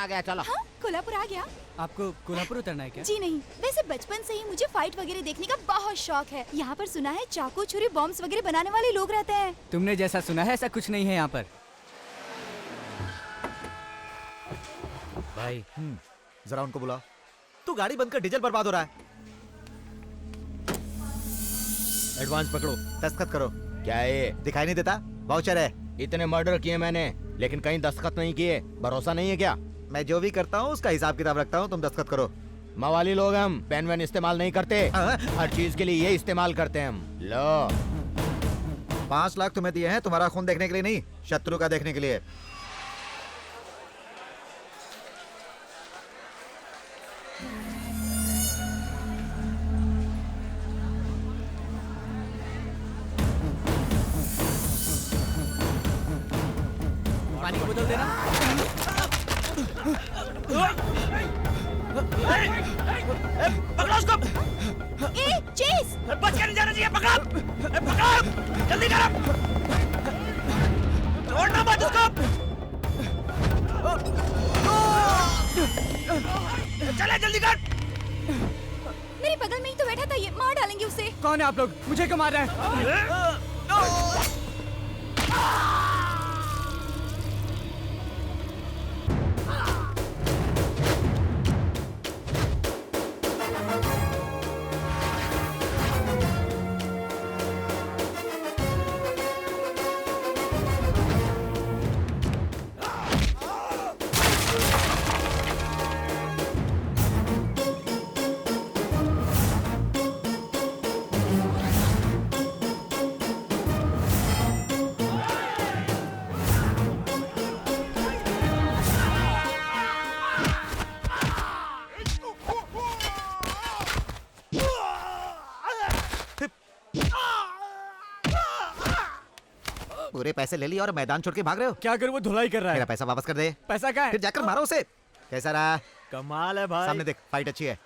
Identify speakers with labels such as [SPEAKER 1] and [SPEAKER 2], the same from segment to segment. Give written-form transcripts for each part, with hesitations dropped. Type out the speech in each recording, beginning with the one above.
[SPEAKER 1] आ गया, चलो।
[SPEAKER 2] हाँ, कोल्हापुर आ गया।
[SPEAKER 3] आपको कोल्हापुर उतरना है क्या?
[SPEAKER 2] जी नहीं, वैसे बचपन से ही मुझे फाइट वगैरह देखने का बहुत शौक है। यहाँ पर सुना है चाकू छुरी बॉम्ब्स वगैरह बनाने वाले लोग रहते हैं।
[SPEAKER 3] तुमने जैसा सुना है ऐसा कुछ नहीं है यहाँ पर।
[SPEAKER 4] भाई
[SPEAKER 5] जरा उनको बुला। तू गाड़ी बंद कर, डीजल बर्बाद हो रहा है। एडवांस पकड़ो, दस्तखत करो।
[SPEAKER 1] क्या है ये?
[SPEAKER 5] दिखाई नहीं देता? वाउचर है।
[SPEAKER 1] इतने मर्डर किए मैंने, लेकिन कहीं दस्तखत नहीं किए। भरोसा नहीं है क्या?
[SPEAKER 5] मैं जो भी करता हूँ उसका हिसाब किताब रखता हूँ। तुम दस्तखत करो।
[SPEAKER 1] मवाली लोग हम पेन वेन इस्तेमाल नहीं करते। हर चीज के लिए ये इस्तेमाल करते हैं हम। लो
[SPEAKER 5] 5 लाख तुम्हें दिए हैं तुम्हारा खून देखने के लिए नहीं, शत्रु का देखने के लिए।
[SPEAKER 3] पानी की बोतल देना।
[SPEAKER 4] पकड़ो उसको।
[SPEAKER 2] ए, चेस!
[SPEAKER 4] बच के नहीं जाना चाहिए। पकड़, पकड़, जल्दी कर। छोड़ना मत उसको। चले जल्दी कर।
[SPEAKER 2] मेरे बगल में ही तो बैठा था ये, मार डालेंगे उसे।
[SPEAKER 3] कौन है आप लोग? मुझे क्यों मार रहे हैं?
[SPEAKER 5] पूरे पैसे ले लिए और मैदान छोड़ के भाग रहे हो।
[SPEAKER 3] क्या करूँ? वो धुलाई कर रहा
[SPEAKER 5] मेरा
[SPEAKER 3] है।
[SPEAKER 5] पैसा वापस कर दे।
[SPEAKER 3] पैसा क्या है?
[SPEAKER 5] फिर जाकर मारो उसे। कैसा रहा?
[SPEAKER 4] कमाल है भाई।
[SPEAKER 5] सामने देख, फाइट अच्छी है।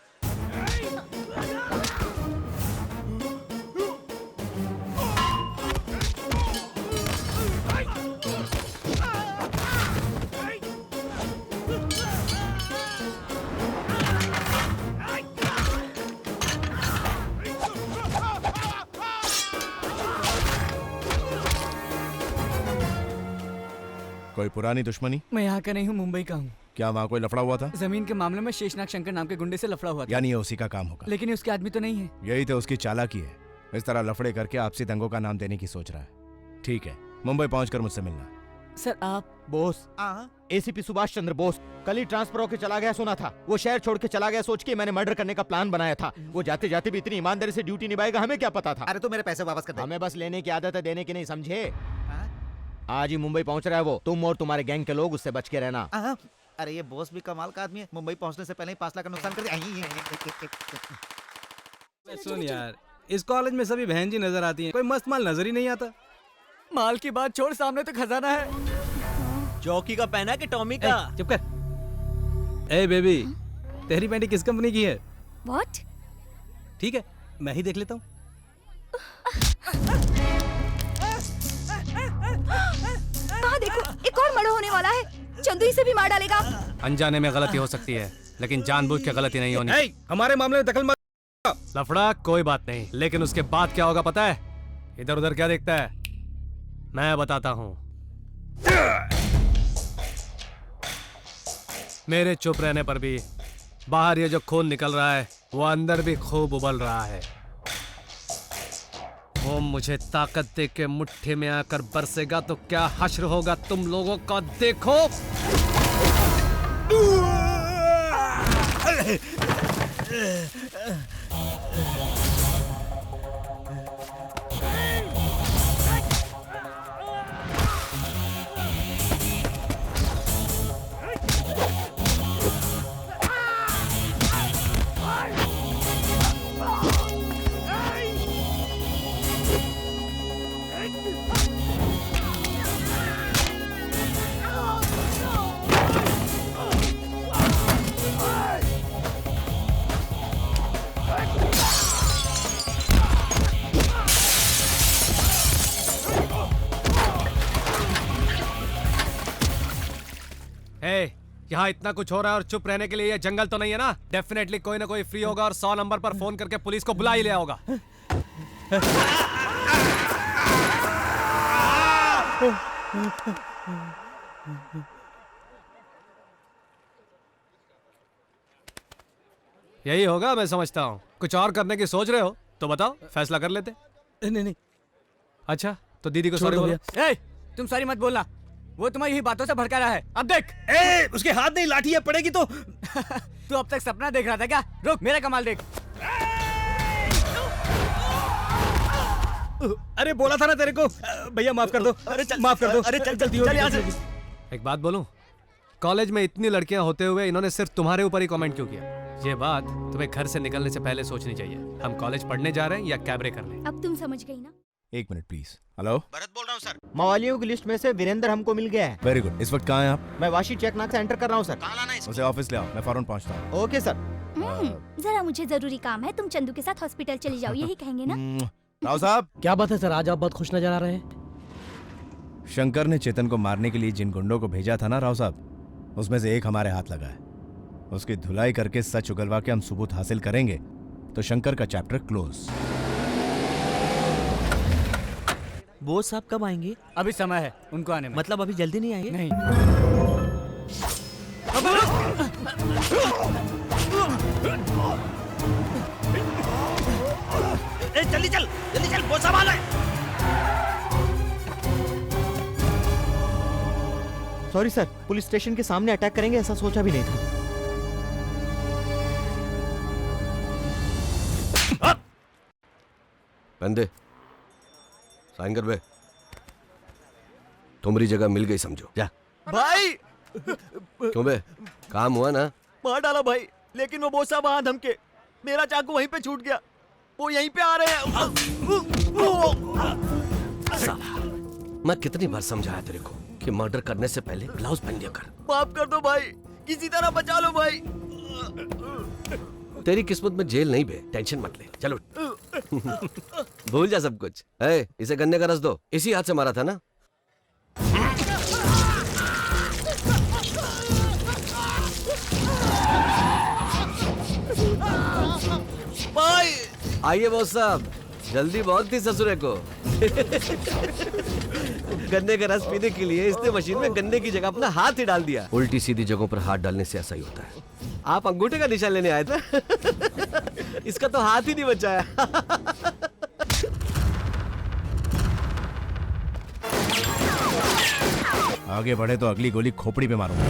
[SPEAKER 6] कोई पुरानी दुश्मनी?
[SPEAKER 3] मैं यहाँ का नहीं हूँ, मुंबई का हूँ।
[SPEAKER 6] क्या वहाँ कोई लफड़ा हुआ था?
[SPEAKER 3] जमीन के मामले में शेषनाग शंकर नाम के गुंडे से लफड़ा हुआ था।
[SPEAKER 6] यानी ये उसी का काम होगा।
[SPEAKER 3] लेकिन ये उसके आदमी तो नहीं है।
[SPEAKER 6] यही तो उसकी चालाकी है, इस तरह लफड़े करके आपसी दंगों का नाम देने की सोच रहा है। ठीक है, मुंबई पहुंचकर मुझसे मिलना।
[SPEAKER 3] सर आप?
[SPEAKER 1] बोस, एसीपी सुभाष चंद्र बोस कल ही ट्रांसफर होके चला गया सुना था। वो शहर छोड़ के चला गया सोच के मैंने मर्डर करने का प्लान बनाया था। वो जाते जाते भी इतनी ईमानदारी से ड्यूटी निभाएगा, हमें क्या पता था।
[SPEAKER 5] अरे तू मेरे पैसे वापस कर दे।
[SPEAKER 1] हमें बस लेने की आदत है, देने की नहीं, समझे? आज ही मुंबई पहुंच रहा है वो। तुम और तुम्हारे गैंग के लोग उससे बच के रहना।
[SPEAKER 5] अरे ये बॉस भी कमाल का आदमी है। मुंबई पहुंचने से पहले ही 5 लाख का नुकसान कर दिया।
[SPEAKER 7] सुन यार, इस कॉलेज में सभी बहन जी नजर आती हैं, कोई मस्त माल नजर ही नहीं आता।
[SPEAKER 3] माल की बात छोड़, सामने तो खजाना है।
[SPEAKER 4] जॉकी का पहना कि टॉमी का?
[SPEAKER 7] चुप कर। ए बेबी, तेरी पैंटी किस कंपनी की है?
[SPEAKER 2] What?
[SPEAKER 7] ठीक है, मैं ही देख लेता हूँ।
[SPEAKER 2] कहाँ देखो, एक और मर्डर होने वाला है। चंदू इसे भी मार डालेगा।
[SPEAKER 7] अनजाने में गलती हो सकती है, लेकिन जानबूझ के गलती नहीं होनी। हमारे मामले में दखल मत। लफड़ा कोई बात नहीं, लेकिन उसके बाद क्या होगा पता है? इधर उधर क्या देखता है, मैं बताता हूँ। मेरे चुप रहने पर भी बाहर ये जो खून निकल रहा है वो अंदर भी खूब उबल रहा है। वो मुझे ताकत दे के मुट्ठी में आकर बरसेगा तो क्या हश्र होगा तुम लोगों का, देखो। यहाँ इतना कुछ हो रहा है और चुप रहने के लिए ये जंगल तो नहीं है ना? डेफिनेटली कोई ना कोई फ्री होगा और 100 नंबर पर फोन करके पुलिस को बुला ही लिया होगा। यही होगा, मैं समझता हूँ। कुछ और करने की सोच रहे हो तो बताओ, फैसला कर लेते।
[SPEAKER 3] नहीं।
[SPEAKER 7] अच्छा तो दीदी को
[SPEAKER 3] छोड़
[SPEAKER 7] सॉरी
[SPEAKER 3] दो
[SPEAKER 7] बोलो।
[SPEAKER 3] भैया। ए, तुम सारी मत बोलना। वो तुम्हारी ही बातों से भड़का रहा है। अब देख।
[SPEAKER 4] ए, उसके हाथ नहीं, लाठी है, पड़ेगी तो।
[SPEAKER 3] तू अब तक सपना देख रहा था क्या? रुक, मेरा कमाल देख।
[SPEAKER 4] अरे बोला था ना तेरे को। भैया माफ कर दो। अरे चल, माफ कर दो। अरे चल जल्दी हो, चल यहाँ से।
[SPEAKER 7] एक बात बोलूं, कॉलेज में इतनी लड़कियां होते हुए इन्होंने सिर्फ तुम्हारे ऊपर ही कमेंट क्यों किया? ये बात तुम्हें घर से निकलने से पहले सोचनी चाहिए। हम कॉलेज पढ़ने जा रहे हैं या कैबरे करने?
[SPEAKER 2] अब तुम समझ गई ना?
[SPEAKER 6] एक मिनट प्लीज। हेलो,
[SPEAKER 1] भरत बोल रहा हूँ सर। मवालियों की लिस्ट में से वीरेंद्र हमको मिल गया है।
[SPEAKER 6] Very good. इस वक्त कहाँ हैं आप?
[SPEAKER 1] मैं वाशी चेकनाक से एंटर कर रहा हूँ सर। कहाँ लाना है?
[SPEAKER 6] उसे ऑफिस ले आओ, मैं फौरन पहुंचता हूँ।
[SPEAKER 1] Okay sir.
[SPEAKER 2] जरा मुझे जरूरी काम है, तुम चंदू के साथ हॉस्पिटल चली जाओ, यही कहेंगे ना?
[SPEAKER 6] राव साहब,
[SPEAKER 8] क्या बात है सर, आज आप बहुत खुश नजर आ रहे हैं।
[SPEAKER 6] शंकर ने चेतन को मारने के लिए जिन गुंडों को भेजा था ना राव साहब, उसमें से एक हमारे हाथ लगा है। उसकी धुलाई करके सच उगलवा के हम सबूत हासिल करेंगे तो शंकर का चैप्टर क्लोज।
[SPEAKER 8] बोस साहब कब आएंगे?
[SPEAKER 3] अभी समय है उनको आने में।
[SPEAKER 8] मतलब अभी जल्दी नहीं आएंगे?
[SPEAKER 3] नहीं।
[SPEAKER 4] ए, जल्दी चल, वो संभाल है।
[SPEAKER 1] सॉरी सर, पुलिस स्टेशन के सामने अटैक करेंगे ऐसा सोचा भी नहीं था।
[SPEAKER 9] बंदे साइन कर बे। तुम्हारी जगह मिल गई समझो। जा
[SPEAKER 3] भाई
[SPEAKER 9] क्यों बे, काम हुआ ना?
[SPEAKER 3] मार डाला भाई, लेकिन वो बोस साहब वहां धमके। मेरा चाकू वहीं पे छूट गया। वो यहीं पे आ रहे हैं।
[SPEAKER 9] मैं कितनी बार समझाया तेरे को कि मर्डर करने से पहले ग्लव्स पहन लिया कर।
[SPEAKER 3] माफ कर दो भाई, किसी तरह बचा लो भाई।
[SPEAKER 9] तेरी किस्मत में जेल नहीं बे, टेंशन मत ले। चलो भूल जा सब कुछ। ए, इसे गन्ने का रस दो। इसी हाथ से मारा था ना?
[SPEAKER 3] भाई
[SPEAKER 9] आइए बॉस साहब, जल्दी बहुत थी ससुरे को। गन्ने का रस पीने के लिए इसने मशीन में गन्ने की जगह अपना हाथ ही डाल दिया। उल्टी सीधी जगहों पर हाथ डालने से ऐसा ही होता है। आप अंगूठे का निशान लेने आए थे। इसका तो हाथ ही नहीं बचाया।
[SPEAKER 6] आगे बढ़े तो अगली गोली खोपड़ी पे मारूंगा।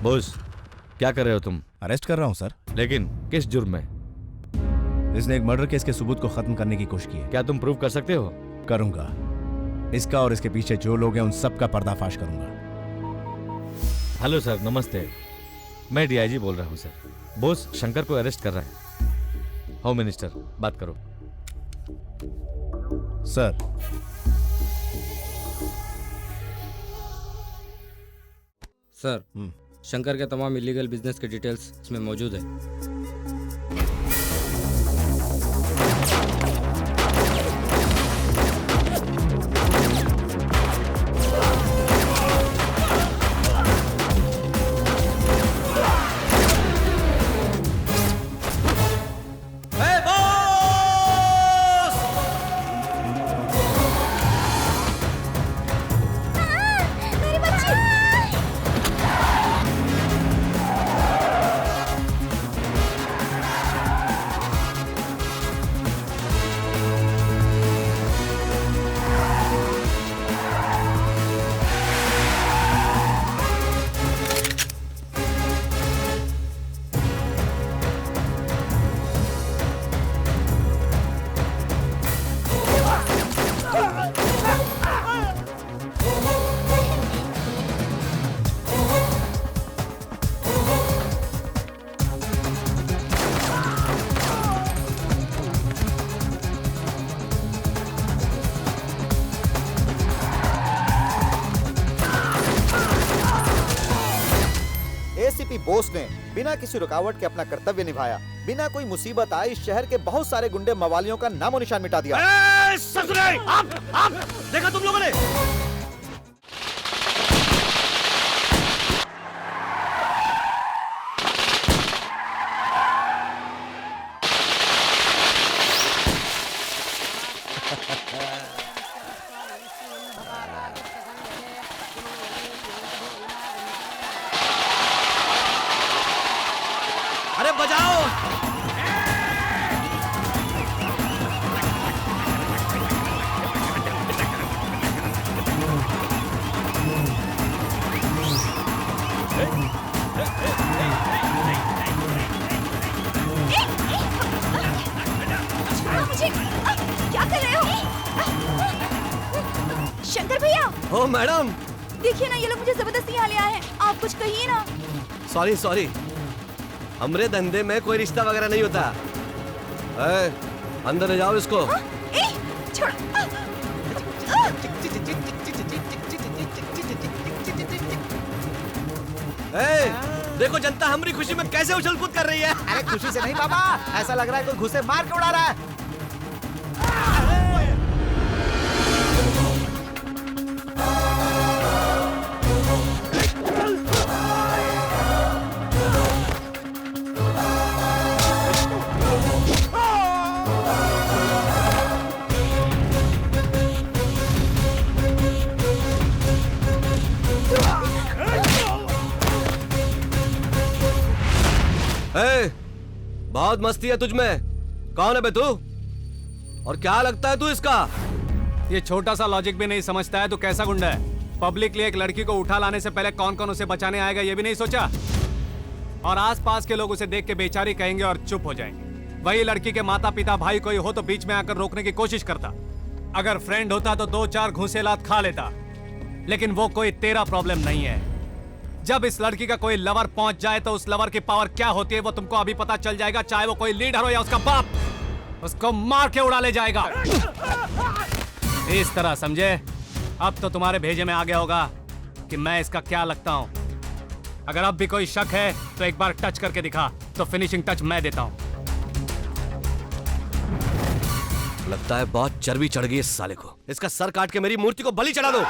[SPEAKER 10] बॉस, क्या कर रहे हो तुम?
[SPEAKER 6] अरेस्ट कर रहा हूं सर।
[SPEAKER 10] लेकिन किस जुर्म में?
[SPEAKER 6] इसने एक मर्डर केस के सबूत को खत्म करने की कोशिश की है।
[SPEAKER 10] क्या तुम प्रूव कर सकते हो?
[SPEAKER 6] करूंगा। इसका और इसके पीछे जो लोग हैं उन सब का पर्दाफाश करूंगा।
[SPEAKER 10] हेलो सर, नमस्ते। मैं डीआईजी बोल रहा हूँ सर। बॉस शंकर को अरेस्ट कर रहा है। होम मिनिस्टर, बात करो।
[SPEAKER 6] सर,
[SPEAKER 11] सर, शंकर के तमाम इलीगल बिजनेस के डिटेल्स इसमें मौजूद है।
[SPEAKER 5] एसीपी बोस ने बिना किसी रुकावट के अपना कर्तव्य निभाया बिना कोई मुसीबत आए इस शहर के बहुत सारे गुंडे मवालियों का नामो निशान मिटा दिया।
[SPEAKER 9] आप देखा तुम लोगों ने? अरे बजाओ!
[SPEAKER 2] मुझे क्या कर रहे हो? शंकर भैया,
[SPEAKER 9] ओ मैडम,
[SPEAKER 2] देखिए ना, ये लोग मुझे जबरदस्ती यहाँ ले आए हैं। आप कुछ कहिए ना।
[SPEAKER 9] सॉरी सॉरी, हमरे धंधे में कोई रिश्ता वगैरह नहीं होता। अंदर ले जाओ इसको।
[SPEAKER 2] छोड़ो।
[SPEAKER 9] देखो जनता हमारी खुशी में कैसे उछल कूद कर रही है।
[SPEAKER 5] अरे खुशी से नहीं बाबा, ऐसा लग रहा है कोई घुसे मार के उड़ा रहा है।
[SPEAKER 9] बहुत मस्ती है तुझमें। कौन है बे तू? और क्या लगता है तू इसका?
[SPEAKER 7] ये छोटा सा लॉजिक भी नहीं समझता है तो कैसा गुंडा है? पब्लिकली एक लड़की को उठा लाने से पहले कौन कौन उसे बचाने आएगा ये भी नहीं सोचा, और आसपास के लोग उसे देख के बेचारी कहेंगे और चुप हो जाएंगे। वही लड़की के माता पिता भाई कोई हो तो बीच में आकर रोकने की कोशिश करता। अगर फ्रेंड होता तो 2-4 घूंसे लात खा लेता, लेकिन वो कोई तेरा प्रॉब्लम नहीं है। जब इस लड़की का कोई लवर पहुंच जाए तो उस लवर की पावर क्या होती है वो तुमको अभी पता चल जाएगा। चाहे वो कोई लीडर हो या उसका बाप, उसको मार के उड़ा ले जाएगा। इस तरह समझे? अब तो तुम्हारे भेजे में आ गया होगा कि मैं इसका क्या लगता हूं। अगर अब भी कोई शक है तो एक बार टच करके दिखा, तो फिनिशिंग टच मैं देता हूं।
[SPEAKER 9] लगता है बहुत चर्बी चढ़ गई इस साले को। इसका सर काट के मेरी मूर्ति को बलि चढ़ा दो।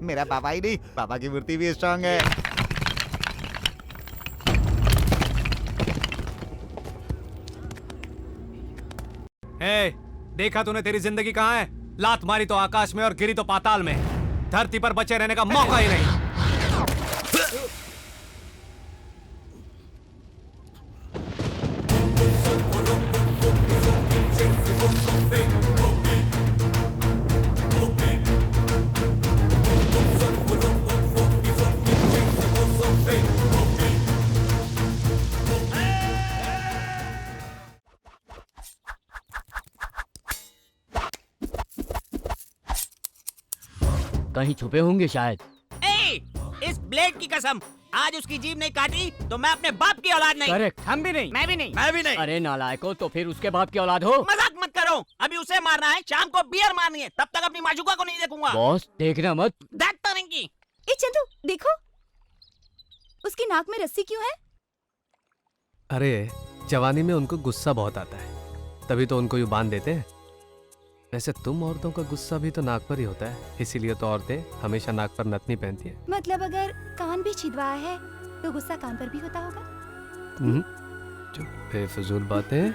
[SPEAKER 5] मेरा बाबा ही नहीं, बाबा की मूर्ति भी स्ट्रांग है।
[SPEAKER 7] देखा तूने तेरी जिंदगी कहाँ है? लात मारी तो आकाश में और गिरी तो पाताल में। धरती पर बचे रहने का मौका ही नहीं।
[SPEAKER 8] कहीं छुपे होंगे शायद।
[SPEAKER 12] इस ब्लेड की कसम, आज उसकी जीभ नहीं काटी तो मैं अपने बाप की औलाद नहीं।
[SPEAKER 8] करेक्ट, हम भी नहीं।
[SPEAKER 12] मैं भी नहीं।
[SPEAKER 8] अरे नालायको, तो फिर उसके बाप की औलाद हो।
[SPEAKER 12] मजाक मत करो, अभी उसे मारना है, शाम को बियर मारनी है, तब तक अपनी माशूका को नहीं देखूंगा।
[SPEAKER 8] बॉस देखना मत।
[SPEAKER 12] देखता नहीं की।
[SPEAKER 2] ए चंदू देखो, उसकी नाक में रस्सी क्यों है?
[SPEAKER 7] अरे जवानी में उनको गुस्सा बहुत आता है, तभी तो उनको यूं बांध देते हैं। वैसे तुम औरतों का गुस्सा भी तो नाक पर ही होता है, इसीलिए तो औरतें हमेशा नाक पर नथनी पहनती है।
[SPEAKER 2] मतलब अगर कान भी छिदवाया है तो गुस्सा कान पर भी होता होगा।
[SPEAKER 7] जो बेफजूल बातें।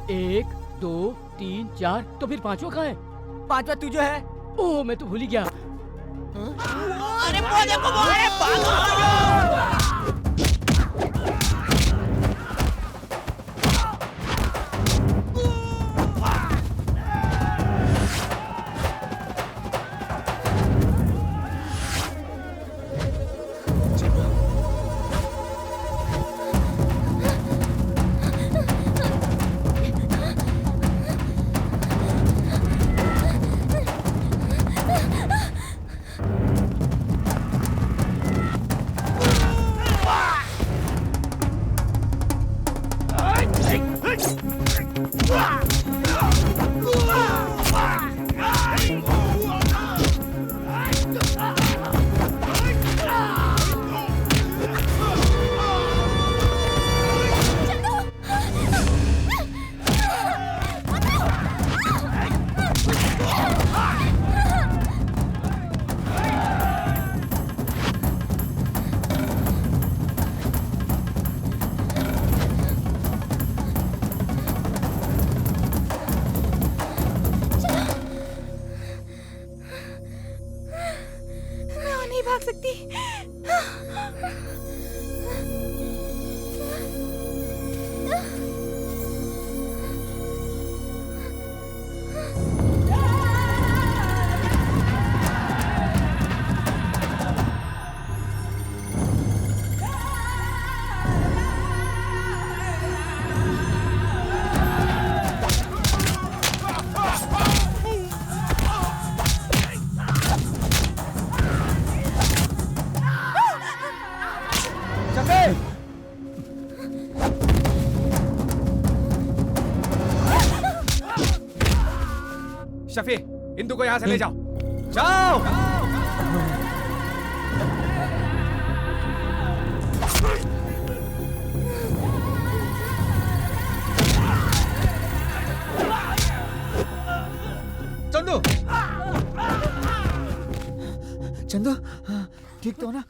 [SPEAKER 8] एक, दो, तीन, चार, तो फिर पांचवा कहाँ है? पांचवा तू जो है। ओह, मैं तो भूल ही गया।
[SPEAKER 12] अरे वो देखो, वो अरे भागो।
[SPEAKER 4] शफी, इंदु को यहाँ से ले जाओ। जाओ। चंदू,
[SPEAKER 5] चंदू ठीक तो ना?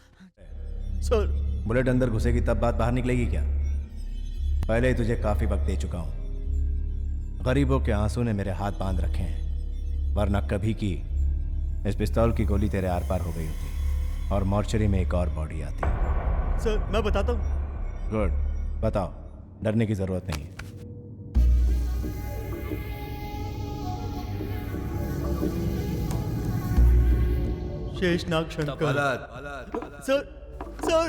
[SPEAKER 3] सर,
[SPEAKER 6] बुलेट अंदर घुसेगी तब बात बाहर निकलेगी क्या? पहले ही तुझे काफी वक्त दे चुका हूं। गरीबों के आंसू ने मेरे हाथ बांध रखे हैं, वरना कभी की इस पिस्तौल की गोली तेरे आर पार हो गई होती और मॉर्चरी में एक और बॉडी आती।
[SPEAKER 3] सर मैं बताता हूँ।
[SPEAKER 6] गुड, बताओ, डरने की जरूरत नहीं है।
[SPEAKER 3] शेषनाग शंकर। सर सर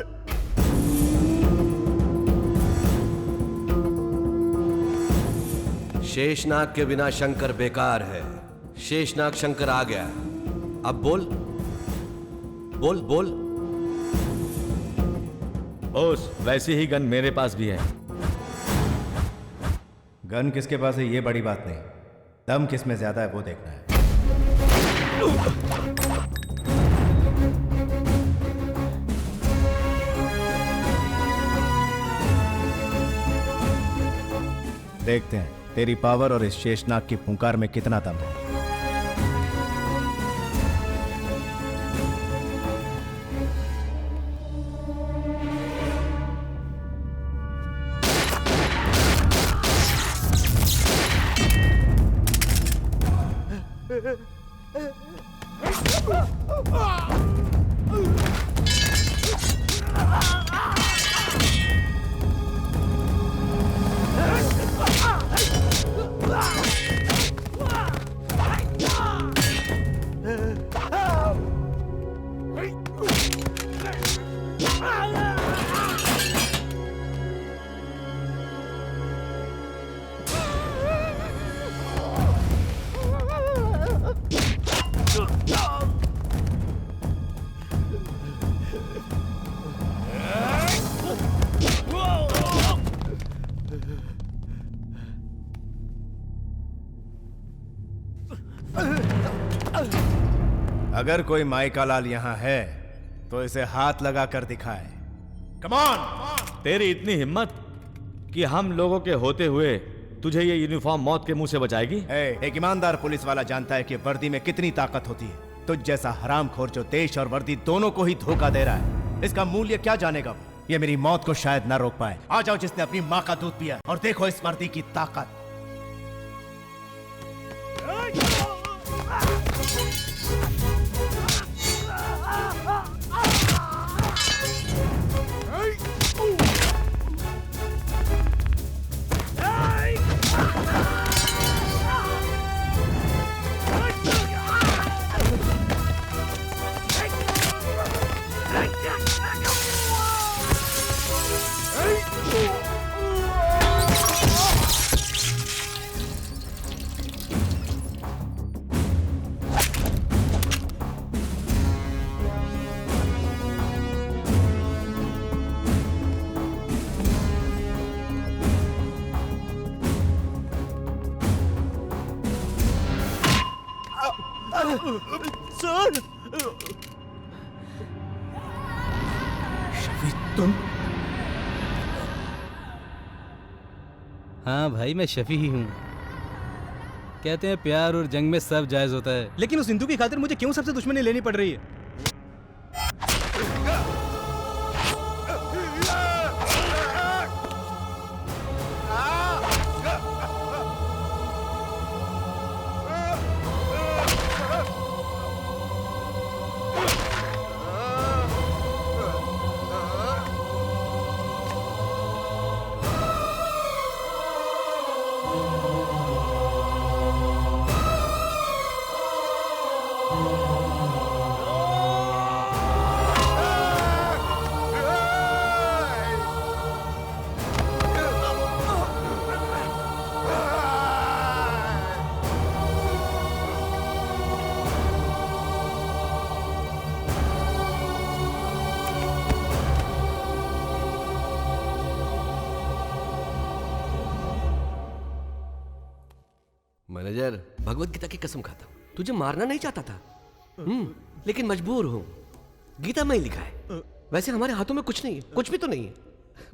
[SPEAKER 9] शेषनाग के बिना शंकर बेकार है। शेषनाग शंकर आ गया। अब बोल बोल बोल।
[SPEAKER 10] बॉस, वैसी ही गन मेरे पास भी है।
[SPEAKER 6] गन किसके पास है ये बड़ी बात नहीं, दम किस में ज्यादा है वो देखना है। देखते हैं तेरी पावर और इस शेषनाग की फुंकार में कितना दम है। अगर कोई माइका लाल यहाँ है तो इसे हाथ लगा कर दिखाए। Come on.
[SPEAKER 10] तेरी इतनी हिम्मत कि हम लोगों के होते हुए तुझे ये यूनिफॉर्म मौत के मुंह से बचाएगी?
[SPEAKER 6] एक ईमानदार पुलिस वाला जानता है कि वर्दी में कितनी ताकत होती है। तुझ जैसा हरामखोर जो देश और वर्दी दोनों को ही धोखा दे रहा है, इसका मूल्य क्या जानेगा वो? ये मेरी मौत को शायद ना रोक पाए। आ जाओ जिसने अपनी माँ का दूध पिया, और देखो इस वर्दी की ताकत।
[SPEAKER 3] सर,
[SPEAKER 4] शफी तुम?
[SPEAKER 11] हाँ भाई, मैं शफी ही हूँ। कहते हैं प्यार और जंग में सब जायज होता है।
[SPEAKER 4] लेकिन उस हिंदू की खातिर मुझे क्यों सबसे दुश्मनी लेनी पड़ रही है?
[SPEAKER 9] मैनेजर, भगवत गीता की कसम खाता हूं, तुझे मारना नहीं चाहता था, लेकिन मजबूर हूं। गीता में ही लिखा है। वैसे हमारे हाथों में कुछ नहीं है, कुछ भी तो नहीं है,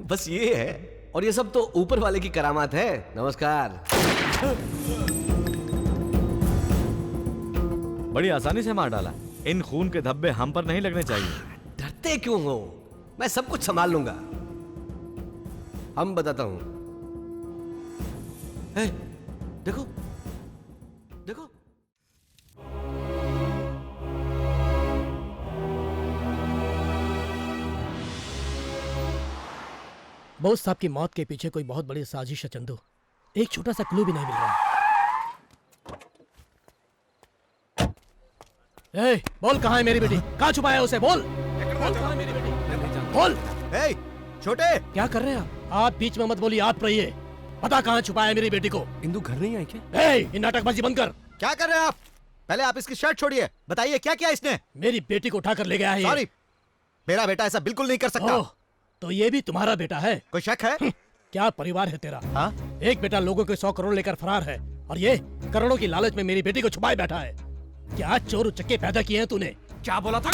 [SPEAKER 9] बस ये है, और ये सब तो ऊपर वाले की करामात है। नमस्कार।
[SPEAKER 10] बड़ी आसानी से मार डाला। इन खून के धब्बे हम पर नहीं लगने चाहिए।
[SPEAKER 9] डरते क्यों हो? मैं सब कुछ संभाल लूंगा। हम बताता हूं। देखो देखो,
[SPEAKER 8] बोस साहब की मौत के पीछे कोई बहुत बड़ी साजिश है चंदू। एक छोटा सा क्लू भी नहीं मिल रहा। ए, बोल कहाँ है मेरी बेटी? कहाँ छुपाया है उसे? बोल कहाँ है मेरी बेटी? बोल।
[SPEAKER 5] ए, छोटे
[SPEAKER 8] क्या कर रहे हैं आप? बीच में मत बोलिए, आप रहिए। पता कहाँ छुपाया है मेरी बेटी को?
[SPEAKER 11] इंदू घर नहीं आई क्या?
[SPEAKER 8] ये नाटकबाजी बंद कर।
[SPEAKER 5] क्या कर रहे हैं आप? पहले आप इसकी शर्ट छोड़िए, बताइए क्या किया इसने?
[SPEAKER 8] मेरी बेटी को उठाकर ले गया है।
[SPEAKER 5] सॉरी, मेरा बेटा ऐसा बिल्कुल नहीं कर सकता।
[SPEAKER 8] तो ये भी तुम्हारा बेटा है?
[SPEAKER 5] कोई शक है?
[SPEAKER 8] क्या परिवार है तेरा?
[SPEAKER 5] हाँ?
[SPEAKER 8] एक बेटा लोगों के 100 करोड़ लेकर फरार है, और ये करोड़ों की लालच में मेरी बेटी को छुपाए बैठा है। क्या चोर उचक्के पैदा किए हैं तूने? क्या बोला था?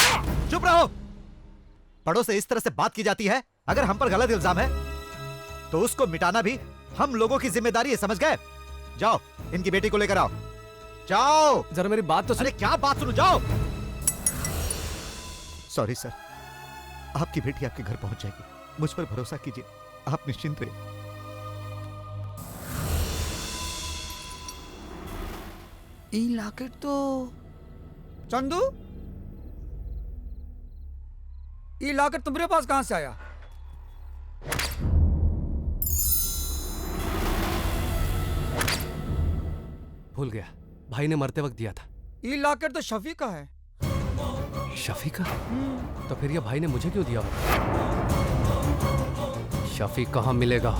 [SPEAKER 5] चुप रहो। बड़ों से इस तरह से बात की जाती है। अगर हम पर गलत इल्जाम है तो उसको मिटाना भी हम लोगों की जिम्मेदारी है, समझ गए? जाओ इनकी बेटी को लेकर आओ। जाओ।
[SPEAKER 11] जरा मेरी बात तो सुन।
[SPEAKER 5] अरे क्या बात सुनो, जाओ। सॉरी सर, आपकी बेटी आपके घर पहुंच जाएगी, मुझ पर भरोसा कीजिए, आप निश्चिंत रहिए।
[SPEAKER 13] ई लॉकेट तो चंदू, ये लॉकेट तुम्हारे पास कहां से आया?
[SPEAKER 11] भूल गया, भाई ने मरते वक्त दिया था।
[SPEAKER 13] ये लॉकेट तो शफी का है।
[SPEAKER 11] शफी का? तो फिर ये भाई ने मुझे क्यों दिया? शफी कहाँ मिलेगा?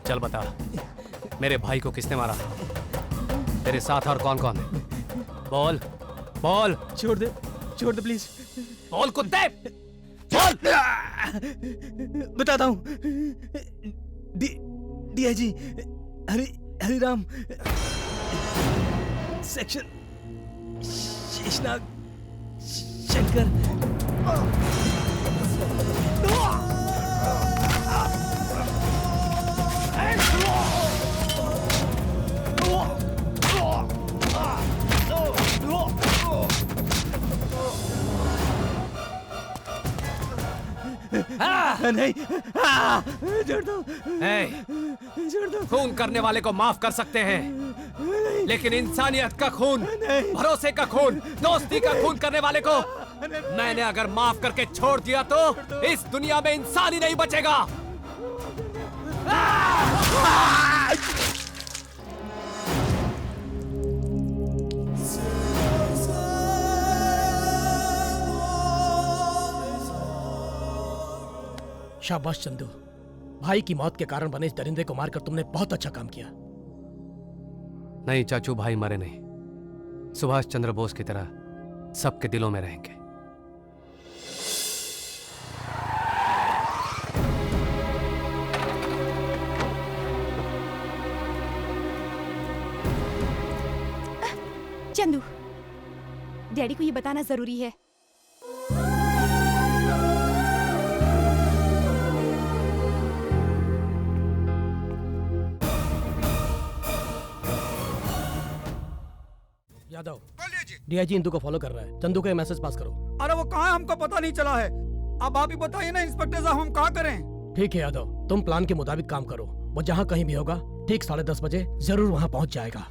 [SPEAKER 7] चल बता, मेरे भाई को किसने मारा? तेरे साथ और कौन कौन है? बोल बोल।
[SPEAKER 4] छोड़ दे प्लीज।
[SPEAKER 7] बोल कुत्ते, बोल।
[SPEAKER 4] बताता हूँ। DIG Hariram, section Sheshnag Shankar.
[SPEAKER 7] नहीं,
[SPEAKER 4] छोड़ दो।
[SPEAKER 7] छोड़ दो। खून करने वाले को माफ कर सकते हैं, लेकिन इंसानियत का खून, भरोसे का खून, दोस्ती का खून करने वाले को मैंने अगर माफ करके छोड़ दिया तो इस दुनिया में इंसान ही नहीं बचेगा।
[SPEAKER 8] शाबाश चंदू, भाई की मौत के कारण बने इस दरिंदे को मारकर तुमने बहुत अच्छा काम किया।
[SPEAKER 7] नहीं चाचू, भाई मरे नहीं, सुभाष चंद्र बोस की तरह सबके दिलों में रहेंगे।
[SPEAKER 2] चंदू, डैडी को ये बताना जरूरी है।
[SPEAKER 8] यादव, डीआईजी इंदू को फॉलो कर रहा है। चंदू को ये मैसेज पास करो।
[SPEAKER 13] अरे वो कहाँ है, हमको पता नहीं चला है। अब आप ही बताइए ना इंस्पेक्टर साहब, हम क्या करें?
[SPEAKER 8] ठीक है यादव, तुम प्लान के मुताबिक काम करो। वो जहाँ कहीं भी होगा ठीक 10:30 बजे जरूर वहाँ पहुँच जाएगा।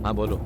[SPEAKER 10] हाँ बोलो।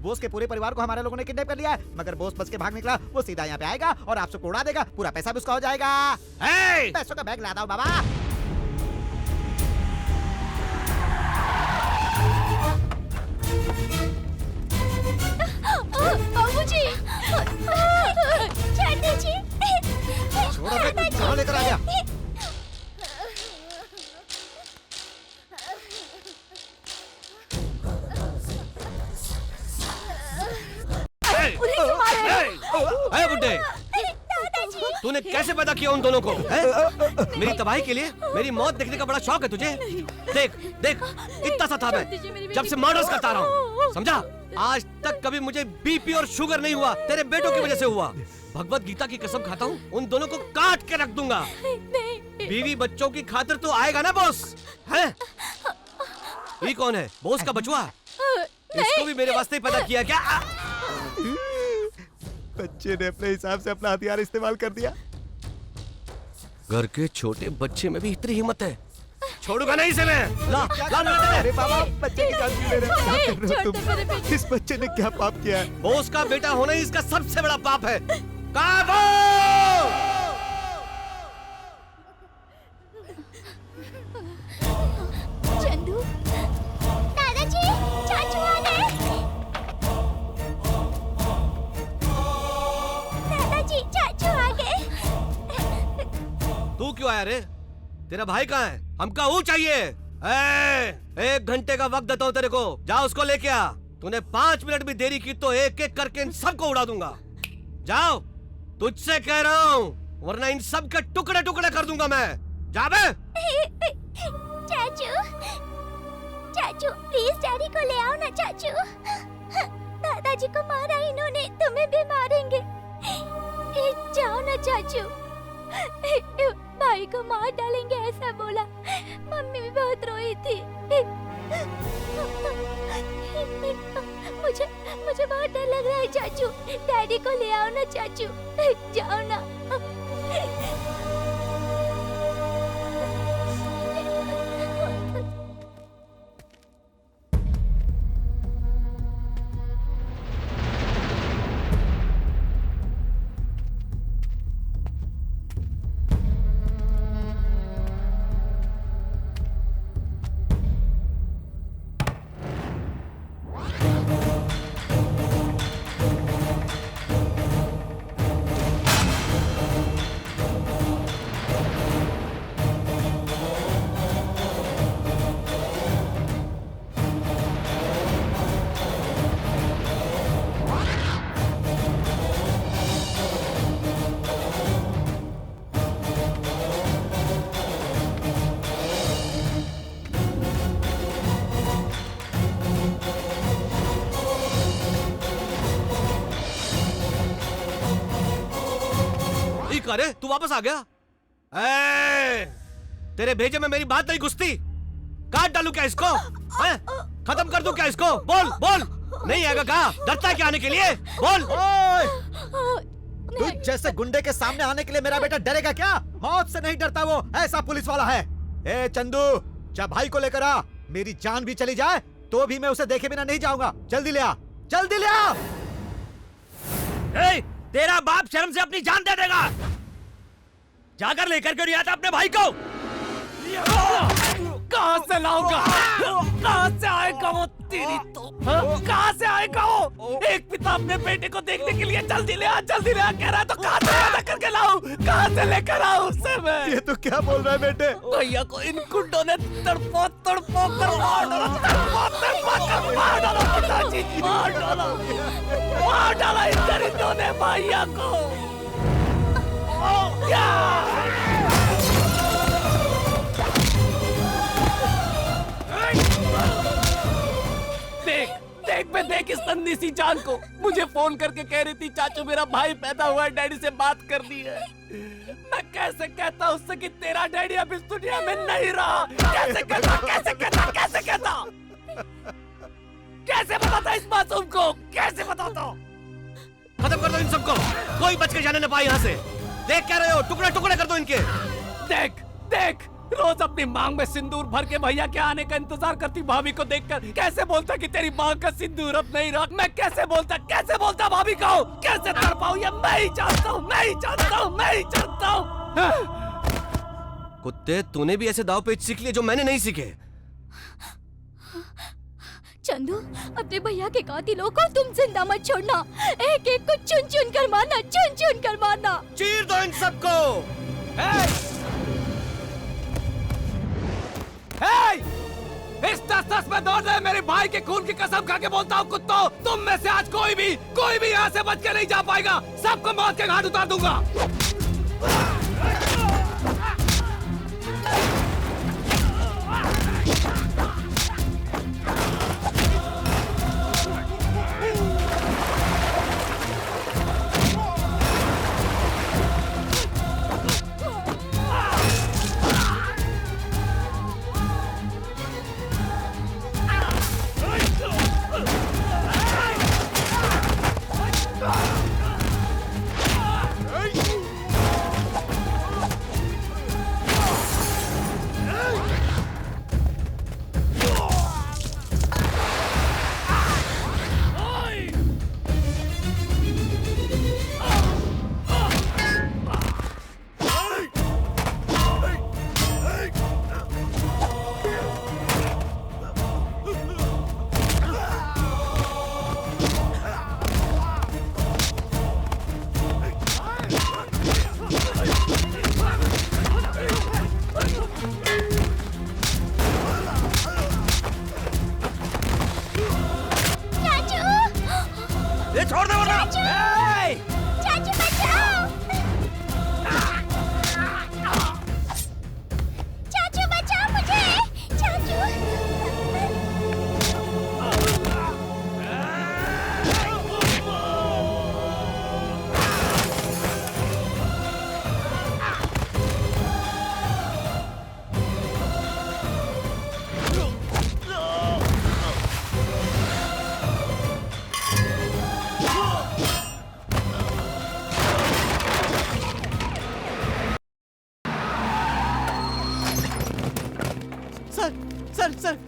[SPEAKER 5] बोस के पूरे परिवार को हमारे लोगों ने किडनैप कर लिया है, मगर बोस बच के भाग निकला। वो सीधा यहाँ पे आएगा और आप सबको उड़ा देगा, पूरा पैसा भी उसका हो जाएगा। पैसों का बैग लाता हूँ बाबा।
[SPEAKER 2] बाबूजी, चाचा जी,
[SPEAKER 5] छोड़ो बे, कहाँ लेकर आ गया?
[SPEAKER 9] बुड्ढे, तूने कैसे पैदा किया उन दोनों को? मेरी तबाही के लिए मेरी मौत देखने का बड़ा शौक है तुझे? देख देख, इतना सा था मैं जब से मर्डर्स करता रहा हूँ, समझा? आज तक कभी मुझे बीपी और शुगर नहीं हुआ, तेरे बेटों की वजह से हुआ। भगवत गीता की कसम खाता हूँ, उन दोनों को काट के रख दूंगा। बीवी बच्चों की खातिर तो आएगा ना बॉस? है? ये कौन है? बॉस का बचवा? इसको भी मेरे वास्ते ही पैदा किया क्या?
[SPEAKER 3] बच्चे ने अपने हिसाब से अपना हथियार इस्तेमाल कर दिया।
[SPEAKER 9] घर के छोटे बच्चे में भी इतनी हिम्मत है? छोड़ूंगा नहीं इसे मैं। ला,
[SPEAKER 3] अरे बाबा, बच्चे की जान क्यों ले रहे हो? क्या कर रहे हो तुम? इस बच्चे ने क्या पाप किया है?
[SPEAKER 9] बॉस का बेटा होना ही इसका सबसे बड़ा पाप है। काबू!
[SPEAKER 2] चंदू, दादाजी, चाचू आ गए। दादाजी, चाचू आ गए।
[SPEAKER 9] तू क्यों आया रे? तेरा भाई कहाँ है? हमका वो चाहिए। 1 घंटे का वक्त देता हूँ तेरे को, जा उसको लेके आ। तूने 5 मिनट भी देरी की तो एक एक करके इन सबको उड़ा दूंगा। जाओ, तुझसे कह रहा हूँ, वरना इन सब के टुकड़े टुकड़े कर दूंगा मैं। जा बे।
[SPEAKER 2] चाचू, चाचू, प्लीज डैडी को ले आओ ना चाचू। दादाजी को मारा इन्होंने, तुम्हें भी मारेंगे। जाओ ना चाचू। भाई को मार डालेंगे ऐसा बोला। मम्मी भी बहुत रोई थी। मुझे बहुत डर लग रहा है चाचू। डैडी को ले आओ ना चाचू। जाओ ना।
[SPEAKER 9] अरे तू वापस आ गया? तेरे भेजे में मेरी बात नहीं घुसती। काट डालू क्या इसको? खत्म कर दूं क्या इसको? बोल बोल। नहीं आएगा कहा? डरता है क्या आने के लिए? बोल।
[SPEAKER 5] तू जैसे गुंडे के सामने आने के लिए मेरा बेटा डरेगा क्या? मौत से नहीं डरता वो, ऐसा पुलिस वाला है। ए चंदू, जब भाई को लेकर आ, मेरी जान भी चली जाए तो भी मैं उसे देखे बिना नहीं जाऊंगा। जल्दी ले आ, जल्दी ले आ।
[SPEAKER 12] तेरा बाप शर्म से अपनी जान दे देगा। जाकर लेकर क्यों नहीं आता अपने भाई को?
[SPEAKER 14] कहां से लाऊंगा? कहां से आएगा वो तेरी तो? कहां से आएगा वो? एक पिता अपने बेटे को देखने के लिए जल्दी ले आ कह रहा है, तो कहां से पैदा करके लाऊं? कहां से लेकर आऊं उसे मैं?
[SPEAKER 3] ये तो क्या बोल रहा है बेटे?
[SPEAKER 14] भैया को इन गुंडों ने तड़पो कर मार डाला पिताजी, मार डाला इन दरिंदों ने भैया को। देख इस नन्ही सी जान को। मुझे फोन करके कह रही थी चाचू मेरा भाई पैदा हुआ है, डैडी से बात कर दी है। मैं कैसे कहता उससे कि तेरा डैडी अब इस दुनिया में नहीं रहा? कैसे कहता? कैसे बताता इस मासूम को? कैसे बताता?
[SPEAKER 9] खत्म कर दो इन सबको, कोई बच के जाने न पाए यहाँ से। देख क्या रहे हो? टुकड़े टुकड़े कर दो इनके।
[SPEAKER 14] देख रोज अपनी मांग में सिंदूर भर के भैया के आने का इंतजार करती भाभी को देखकर कैसे बोलता कि तेरी मांग का सिंदूर अब नहीं रहा। मैं कैसे बोलता भाभी को, कैसे कर पाऊं ये मैं ही जानता हूँ, मैं ही जानता हूँ।
[SPEAKER 9] कुत्ते, तूने भी ऐसे दाव पेच सीख लिए जो मैंने नहीं सीखे।
[SPEAKER 2] चंदू, अपने भैया के कातिलों को तुम जिंदा मत छोड़ना। एक एक को चुन चुन कर मारना।
[SPEAKER 9] चीर दो इन सबको।
[SPEAKER 14] इस 10-10 में दौड़ रहे मेरे भाई के खून की कसम खा के बोलता हूँ कुत्तों, तुम में से आज कोई भी यहाँ से बच के नहीं जा पाएगा। सबको मौत के घाट उतार दूंगा।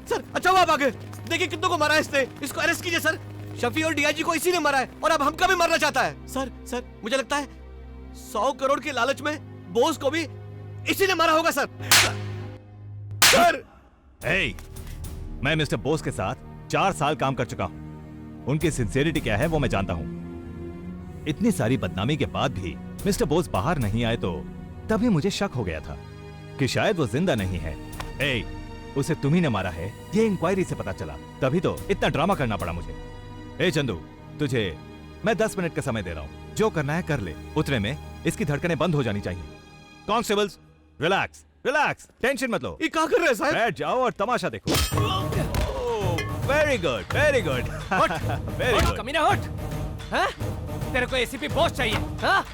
[SPEAKER 9] सर अच्छा हुआ आप आ गए। देखिए कितनों को मारा है इसने। इसको अरेस्ट कीजिए सर। शफी और डीआईजी को इसी ने मारा है और अब हमका भी मारना चाहता है। सर मुझे लगता है 100 करोड़ के लालच में बोस को भी इसी ने मारा होगा सर।
[SPEAKER 15] सर मैं मिस्टर बोस के साथ 4 साल काम कर चुका हूं। उनकी सिंसियरिटी क्या है वो मैं जानता हूं। इतनी सारी बदनामी के बाद भी मिस्टर बोस बाहर नहीं आए तो तभी मुझे शक हो गया था कि शायद वो जिंदा नहीं है। उसे तुम्ही ने मारा है ये इंक्वायरी से पता चला, तभी तो इतना ड्रामा करना पड़ा मुझे। चंदू, तुझे मैं 10 मिनट का समय दे रहा हूं, जो करना है कर ले। उतने में इसकी धड़कनें बंद हो जानी चाहिए। कांस्टेबल्स रिलैक्स, टेंशन मत लो।
[SPEAKER 9] ये क्या कर रहे हैं साहब?
[SPEAKER 15] बैठ जाओ और तमाशा देखो। Very good very good.
[SPEAKER 14] कमीना हट। हाँ? तेरे को एसीपी बॉस चाहिए? हाँ?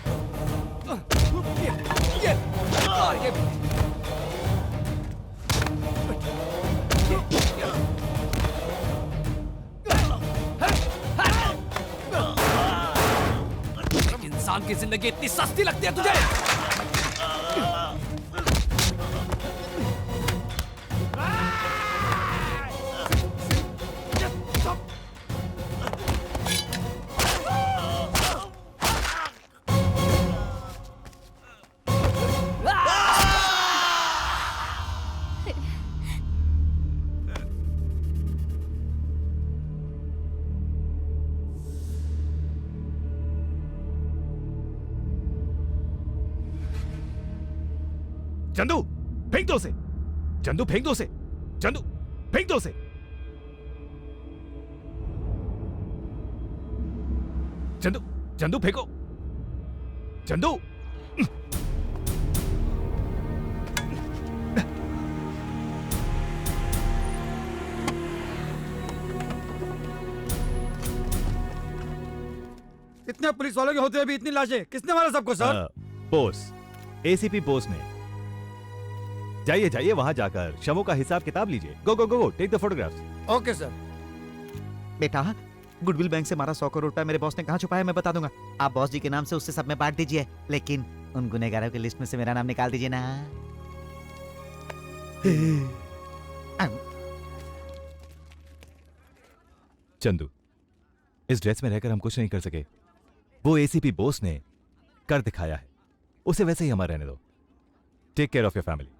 [SPEAKER 14] इंसान की जिंदगी इतनी सस्ती लगती है तुझे?
[SPEAKER 15] चंदू फेंक दो उसे। चंदू फेंक दो उसे। चंदू फेंक दो उसे। चंदू फेंको। चंदू
[SPEAKER 13] इतने पुलिस वालों के होते हुए भी इतनी लाशें किसने मारा सबको सर?
[SPEAKER 15] बोस, एसीपी बोस ने। जाइए जाइए वहां जाकर शवों का हिसाब किताब लीजिए। Go go go go take the photographs.
[SPEAKER 13] Okay sir.
[SPEAKER 5] बेटा, गुडविल बैंक से हमारा 100 करोड़ रुपया मेरे बॉस ने कहाँ छुपाया मैं बता दूंगा। आप बॉस जी के नाम से उससे सब में बांट दीजिए, लेकिन उन गुनहगारों की लिस्ट में से मेरा नाम निकाल दीजिए ना।
[SPEAKER 15] चंदू, इस ड्रेस में रहकर हम कुछ नहीं कर सके। वो एसीपी बोस ने कर दिखाया है, उसे वैसे ही हमारा रहने दो। Take care of your family.